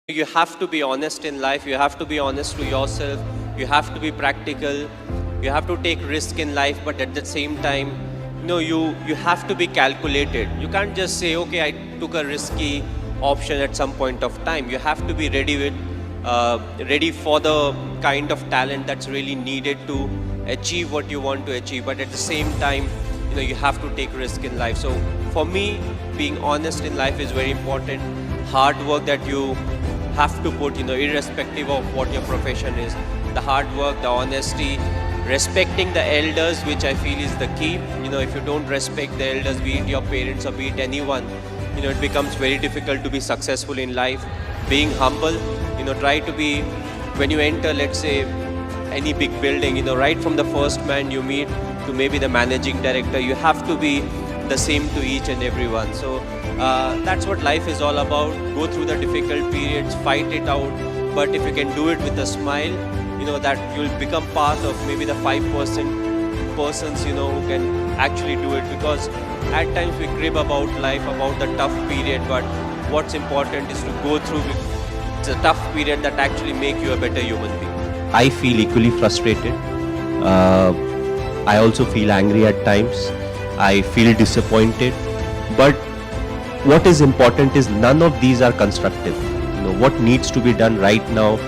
You have to be honest in life, you have to be honest to yourself, you have to be practical, you have to take risk in life, but at the same time, you have to be calculated. You can't just say, okay, I took a risky option at some point of time. You have to be ready for the kind of talent that's really needed to achieve what you want to achieve, but at the same time, you have to take risk in life. So for me, being honest in life is very important. Hard work that you have to put, irrespective of what your profession is, the hard work, the honesty, respecting the elders, which I feel is the key. If you don't respect the elders, be it your parents or be it anyone, it becomes very difficult to be successful in life. Being humble, try to be, when you enter, let's say, any big building, right from the first man you meet to maybe the managing director, you have to be the same to each and everyone. So that's what life is all about. Go through the difficult periods, fight it out, but if you can do it with a smile, that you'll become part of maybe the 5% persons, who can actually do it. Because at times we crib about life, about the tough period, but what's important is to go through the tough period that actually make you a better human being. I feel equally frustrated. I also feel angry at times. I feel disappointed. But what is important is none of these are constructive. What needs to be done right now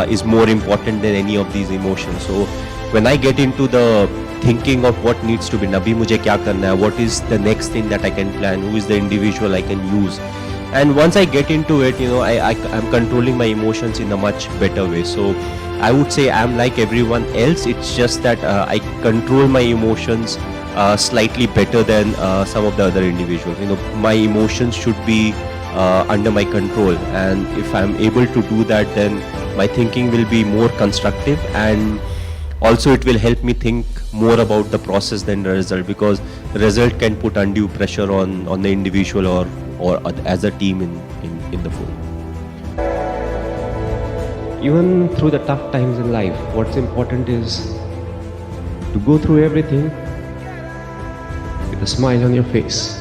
is more important than any of these emotions. So when I get into the thinking of what needs to be, Nabi mujhe kya karna hai, what is the next thing that I can plan, who is the individual I can use, and once I get into it, I'm controlling my emotions in a much better way. So I would say I'm like everyone else. It's just that I control my emotions slightly better than some of the other individuals. My emotions should be under my control, and if I'm able to do that, then my thinking will be more constructive, and also it will help me think more about the process than the result, because result can put undue pressure on the individual or as a team in the fold. Even through the tough times in life, what's important is to go through everything with a smile on your face.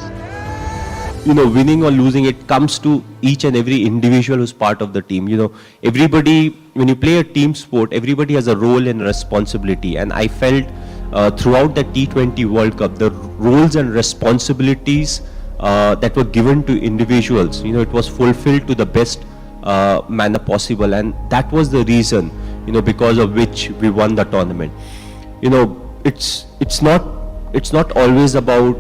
Winning or losing, it comes to each and every individual who's part of the team. Everybody, when you play a team sport, everybody has a role and responsibility. And I felt throughout the T20 World Cup, the roles and responsibilities that were given to individuals, it was fulfilled to the best manner possible. And that was the reason, because of which we won the tournament. It's not always about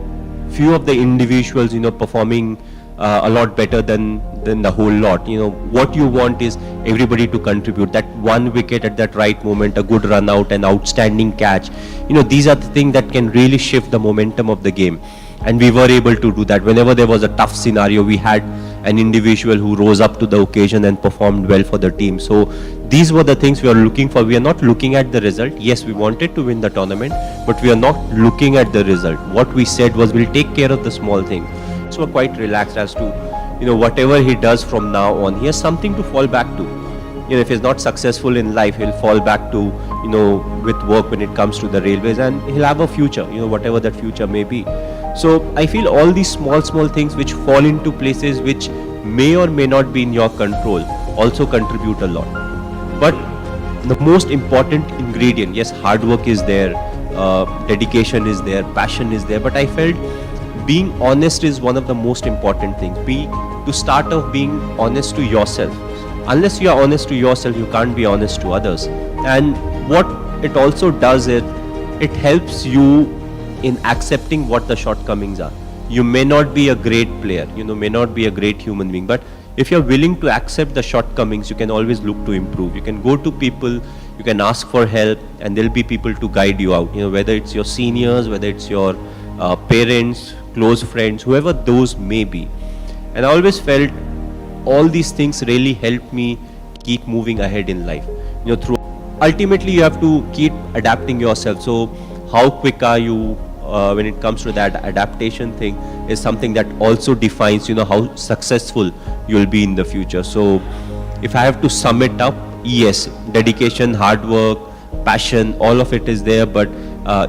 few of the individuals, performing a lot better than the whole lot. What you want is everybody to contribute. That one wicket at that right moment, a good run out, an outstanding catch. These are the things that can really shift the momentum of the game. And we were able to do that. Whenever there was a tough scenario, we had an individual who rose up to the occasion and performed well for the team. So these were the things we are looking for. We are not looking at the result. Yes, we wanted to win the tournament, but we are not looking at the result. What we said was we'll take care of the small thing. So we're quite relaxed as to, whatever he does from now on, he has something to fall back to. If he's not successful in life, he'll fall back to, with work when it comes to the railways, and he'll have a future, whatever that future may be. So I feel all these small things which fall into places which may or may not be in your control also contribute a lot. But the most important ingredient, yes, hard work is there, dedication is there, passion is there, but I felt being honest is one of the most important things. To start off, being honest to yourself. Unless you are honest to yourself, you can't be honest to others. And what it also does is it helps you in accepting what the shortcomings are. You may not be a great player, may not be a great human being, but if you're willing to accept the shortcomings, you can always look to improve. You can go to people, you can ask for help, and there'll be people to guide you out. Whether it's your seniors, whether it's your parents, close friends, whoever those may be. And I always felt all these things really help me keep moving ahead in life. Ultimately, you have to keep adapting yourself. So how quick are you when it comes to that adaptation thing is something that also defines, how successful you'll be in the future. So if I have to sum it up, yes, dedication, hard work, passion, all of it is there, but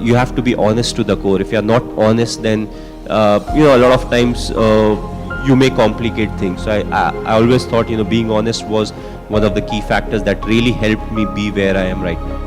you have to be honest to the core. If you're not honest, then a lot of times you may complicate things. So I always thought, being honest was one of the key factors that really helped me be where I am right now.